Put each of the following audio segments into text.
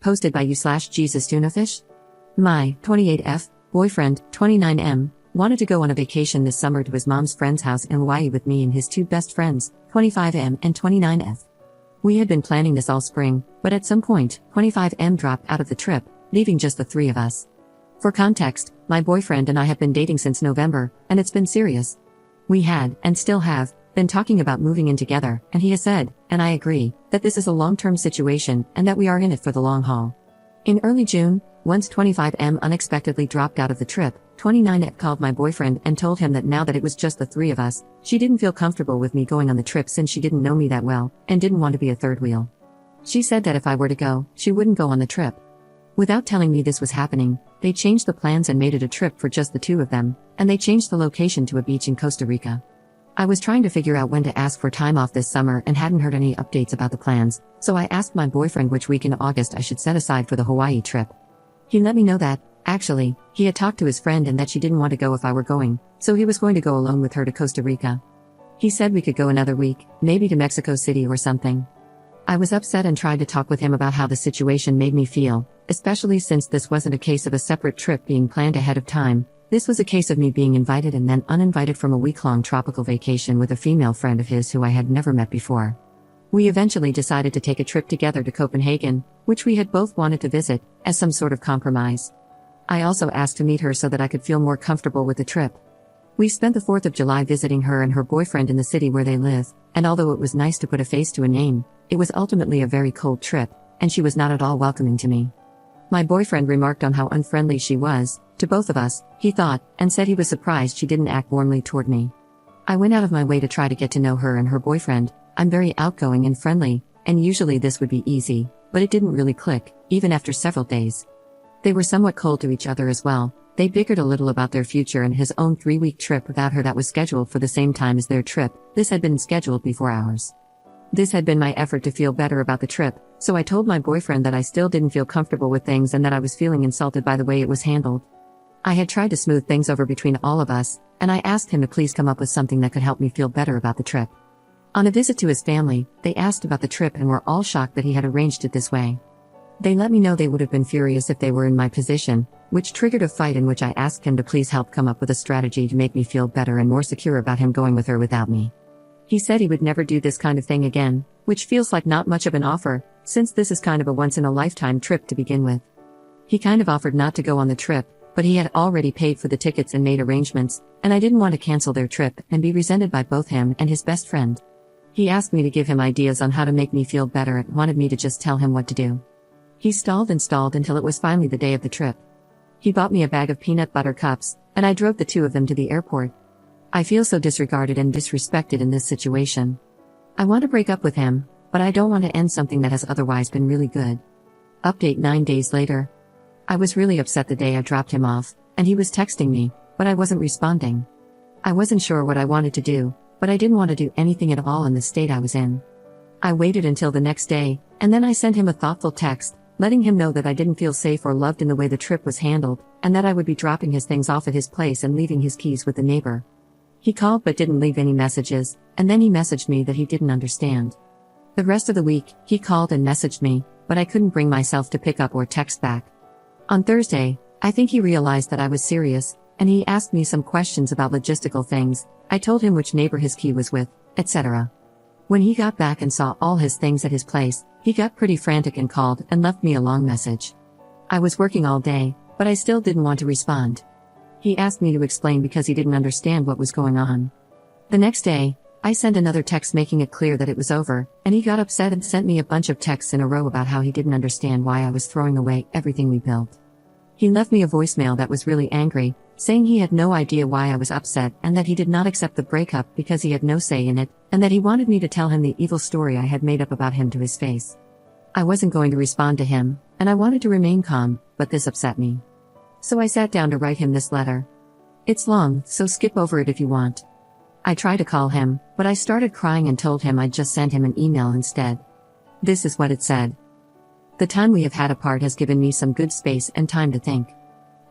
Posted by you/Jesus Tunafish? My 28F boyfriend, 29M, wanted to go on a vacation this summer to his mom's friend's house in Hawaii with me and his two best friends, 25M and 29F. We had been planning this all spring, but at some point, 25M dropped out of the trip, leaving just the three of us. For context, my boyfriend and I have been dating since November, and it's been serious. We had, and still have, been talking about moving in together, and he has said, and I agree, that this is a long-term situation and that we are in it for the long haul. In early June, once 25M unexpectedly dropped out of the trip, 29M called my boyfriend and told him that now that it was just the three of us, she didn't feel comfortable with me going on the trip since she didn't know me that well, and didn't want to be a third wheel. She said that if I were to go, she wouldn't go on the trip. Without telling me this was happening, they changed the plans and made it a trip for just the two of them, and they changed the location to a beach in Costa Rica. I was trying to figure out when to ask for time off this summer and hadn't heard any updates about the plans, so I asked my boyfriend which week in August I should set aside for the Hawaii trip. He let me know that, actually, he had talked to his friend and that she didn't want to go if I were going, so he was going to go alone with her to Costa Rica. He said we could go another week, maybe to Mexico City or something. I was upset and tried to talk with him about how the situation made me feel, especially since this wasn't a case of a separate trip being planned ahead of time. This was a case of me being invited and then uninvited from a week-long tropical vacation with a female friend of his who I had never met before. We eventually decided to take a trip together to Copenhagen, which we had both wanted to visit, as some sort of compromise. I also asked to meet her so that I could feel more comfortable with the trip. We spent the 4th of July visiting her and her boyfriend in the city where they live, and although it was nice to put a face to a name, it was ultimately a very cold trip, and she was not at all welcoming to me. My boyfriend remarked on how unfriendly she was, to both of us, he thought, and said he was surprised she didn't act warmly toward me. I went out of my way to try to get to know her and her boyfriend. I'm very outgoing and friendly, and usually this would be easy, but it didn't really click, even after several days. They were somewhat cold to each other as well. They bickered a little about their future and his own 3-week trip without her that was scheduled for the same time as their trip. This had been scheduled before ours. This had been my effort to feel better about the trip, so I told my boyfriend that I still didn't feel comfortable with things and that I was feeling insulted by the way it was handled. I had tried to smooth things over between all of us, and I asked him to please come up with something that could help me feel better about the trip. On a visit to his family, they asked about the trip and were all shocked that he had arranged it this way. They let me know they would have been furious if they were in my position, which triggered a fight in which I asked him to please help come up with a strategy to make me feel better and more secure about him going with her without me. He said he would never do this kind of thing again, which feels like not much of an offer, since this is kind of a once-in-a-lifetime trip to begin with. He kind of offered not to go on the trip, but he had already paid for the tickets and made arrangements, and I didn't want to cancel their trip and be resented by both him and his best friend. He asked me to give him ideas on how to make me feel better and wanted me to just tell him what to do. He stalled and stalled until it was finally the day of the trip. He bought me a bag of peanut butter cups, and I drove the two of them to the airport. I feel so disregarded and disrespected in this situation. I want to break up with him, but I don't want to end something that has otherwise been really good. Update 9 days later. I was really upset the day I dropped him off, and he was texting me, but I wasn't responding. I wasn't sure what I wanted to do, but I didn't want to do anything at all in the state I was in. I waited until the next day, and then I sent him a thoughtful text, letting him know that I didn't feel safe or loved in the way the trip was handled, and that I would be dropping his things off at his place and leaving his keys with the neighbor. He called but didn't leave any messages, and then he messaged me that he didn't understand. The rest of the week, he called and messaged me, but I couldn't bring myself to pick up or text back. On Thursday, I think he realized that I was serious, and he asked me some questions about logistical things. I told him which neighbor his key was with, etc. When he got back and saw all his things at his place, he got pretty frantic and called and left me a long message. I was working all day, but I still didn't want to respond. He asked me to explain because he didn't understand what was going on. The next day, I sent another text making it clear that it was over, and he got upset and sent me a bunch of texts in a row about how he didn't understand why I was throwing away everything we built. He left me a voicemail that was really angry, saying he had no idea why I was upset and that he did not accept the breakup because he had no say in it, and that he wanted me to tell him the evil story I had made up about him to his face. I wasn't going to respond to him, and I wanted to remain calm, but this upset me. So I sat down to write him this letter. It's long, so skip over it if you want. I tried to call him, but I started crying and told him I'd just send him an email instead. This is what it said. The time we have had apart has given me some good space and time to think.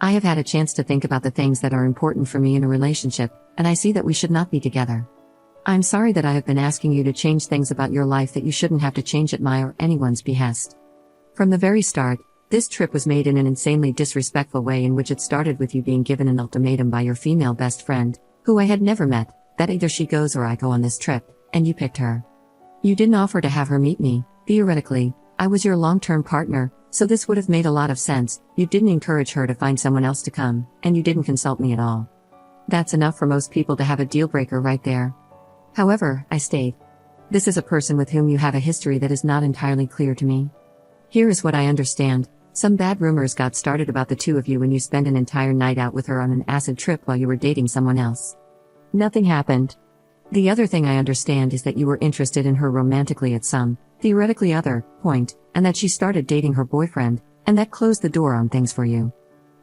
I have had a chance to think about the things that are important for me in a relationship, and I see that we should not be together. I'm sorry that I have been asking you to change things about your life that you shouldn't have to change at my or anyone's behest. From the very start, this trip was made in an insanely disrespectful way in which it started with you being given an ultimatum by your female best friend, who I had never met, that either she goes or I go on this trip, and you picked her. You didn't offer to have her meet me. Theoretically, I was your long-term partner, so this would have made a lot of sense. You didn't encourage her to find someone else to come, and you didn't consult me at all. That's enough for most people to have a deal breaker right there. However, I stayed. This is a person with whom you have a history that is not entirely clear to me. Here is what I understand. Some bad rumors got started about the two of you when you spent an entire night out with her on an acid trip while you were dating someone else. Nothing happened. The other thing I understand is that you were interested in her romantically at some, theoretically other, point, and that she started dating her boyfriend, and that closed the door on things for you.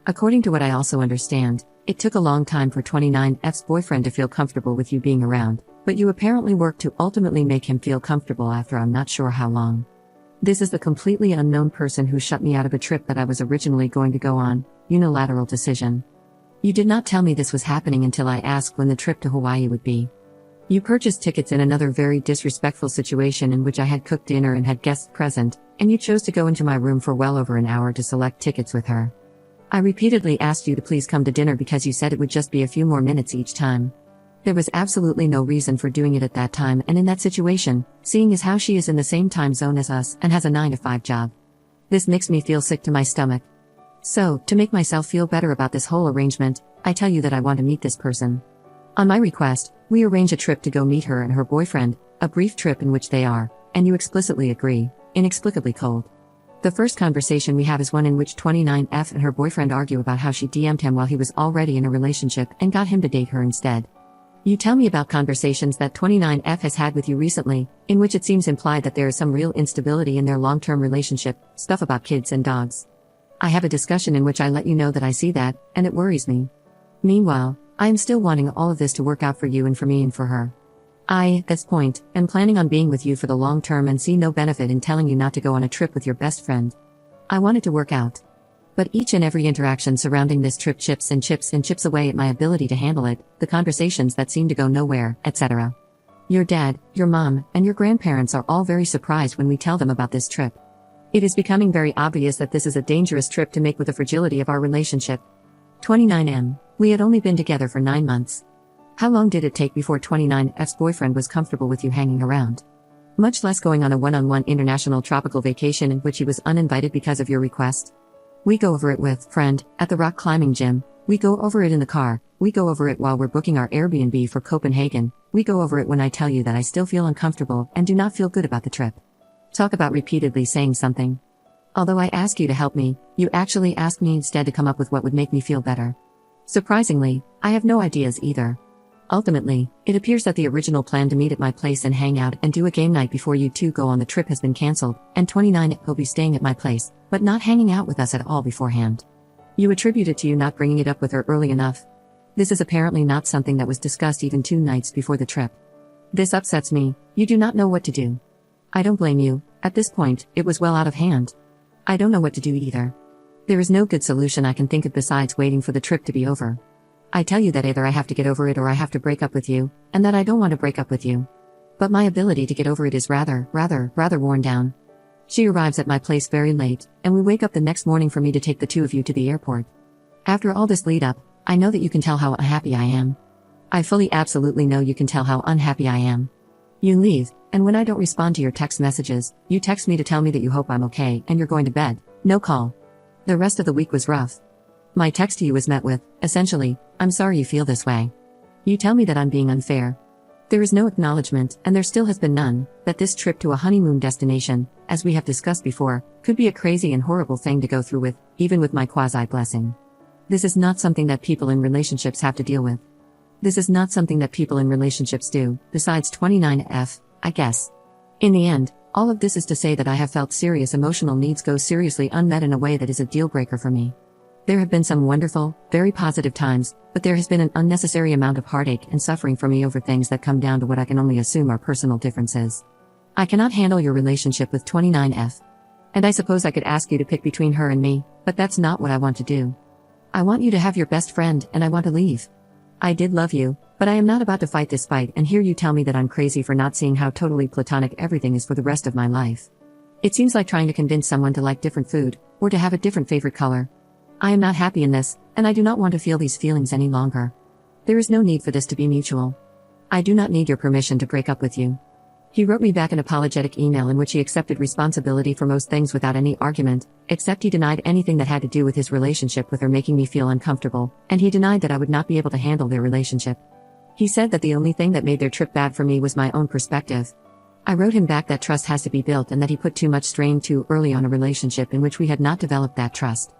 According to what I also understand, it took a long time for 29F's boyfriend to feel comfortable with you being around, but you apparently worked to ultimately make him feel comfortable after I'm not sure how long. This is the completely unknown person who shut me out of a trip that I was originally going to go on, unilateral decision. You did not tell me this was happening until I asked when the trip to Hawaii would be. You purchased tickets in another very disrespectful situation in which I had cooked dinner and had guests present, and you chose to go into my room for well over an hour to select tickets with her. I repeatedly asked you to please come to dinner because you said it would just be a few more minutes each time. There was absolutely no reason for doing it at that time and in that situation, seeing as how she is in the same time zone as us and has a 9-to-5 job. This makes me feel sick to my stomach. So, to make myself feel better about this whole arrangement, I tell you that I want to meet this person. On my request, we arrange a trip to go meet her and her boyfriend, a brief trip in which they are, and you explicitly agree, inexplicably cold. The first conversation we have is one in which 29F and her boyfriend argue about how she DM'd him while he was already in a relationship and got him to date her instead. You tell me about conversations that 29F has had with you recently, in which it seems implied that there is some real instability in their long-term relationship, stuff about kids and dogs. I have a discussion in which I let you know that I see that, and it worries me. Meanwhile, I am still wanting all of this to work out for you and for me and for her. I, at this point, am planning on being with you for the long term and see no benefit in telling you not to go on a trip with your best friend. I want it to work out. But each and every interaction surrounding this trip chips and chips away at my ability to handle it, the conversations that seem to go nowhere, etc. Your dad, your mom, and your grandparents are all very surprised when we tell them about this trip. It is becoming very obvious that this is a dangerous trip to make with the fragility of our relationship. 29M, we had only been together for 9 months. How long did it take before 29F's boyfriend was comfortable with you hanging around? Much less going on a one-on-one international tropical vacation in which he was uninvited because of your request. We go over it with friend at the rock climbing gym. We go over it in the car. We go over it while we're booking our Airbnb for Copenhagen. We go over it when I tell you that I still feel uncomfortable and do not feel good about the trip. Talk about repeatedly saying something. Although I ask you to help me, you actually ask me instead to come up with what would make me feel better. Surprisingly, I have no ideas either. Ultimately, it appears that the original plan to meet at my place and hang out and do a game night before you two go on the trip has been cancelled, and 29 will be staying at my place, but not hanging out with us at all beforehand. You attribute it to you not bringing it up with her early enough. This is apparently not something that was discussed even 2 nights before the trip. This upsets me. You do not know what to do. I don't blame you. At this point, it was well out of hand. I don't know what to do either. There is no good solution I can think of besides waiting for the trip to be over. I tell you that either I have to get over it or I have to break up with you, and that I don't want to break up with you. But my ability to get over it is rather worn down. She arrives at my place very late, and we wake up the next morning for me to take the two of you to the airport. After all this lead up, I know that you can tell how unhappy I am. I fully absolutely know you can tell how unhappy I am. You leave, and when I don't respond to your text messages, you text me to tell me that you hope I'm okay and you're going to bed. No call. The rest of the week was rough. My text to you was met with, essentially, I'm sorry you feel this way. You tell me that I'm being unfair. There is no acknowledgement, and there still has been none, that this trip to a honeymoon destination, as we have discussed before, could be a crazy and horrible thing to go through with, even with my quasi-blessing. This is not something that people in relationships have to deal with. This is not something that people in relationships do, besides 29F, I guess. In the end, all of this is to say that I have felt serious emotional needs go seriously unmet in a way that is a deal breaker for me. There have been some wonderful, very positive times, but there has been an unnecessary amount of heartache and suffering for me over things that come down to what I can only assume are personal differences. I cannot handle your relationship with 29F. And I suppose I could ask you to pick between her and me, but that's not what I want to do. I want you to have your best friend, and I want to leave. I did love you, but I am not about to fight this fight and hear you tell me that I'm crazy for not seeing how totally platonic everything is for the rest of my life. It seems like trying to convince someone to like different food, or to have a different favorite color. I am not happy in this, and I do not want to feel these feelings any longer. There is no need for this to be mutual. I do not need your permission to break up with you. He wrote me back an apologetic email in which he accepted responsibility for most things without any argument, except he denied anything that had to do with his relationship with her making me feel uncomfortable, and he denied that I would not be able to handle their relationship. He said that the only thing that made their trip bad for me was my own perspective. I wrote him back that trust has to be built and that he put too much strain too early on a relationship in which we had not developed that trust.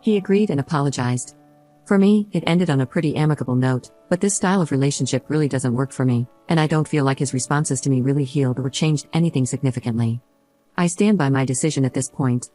He agreed and apologized. For me, it ended on a pretty amicable note, but this style of relationship really doesn't work for me, and I don't feel like his responses to me really healed or changed anything significantly. I stand by my decision at this point.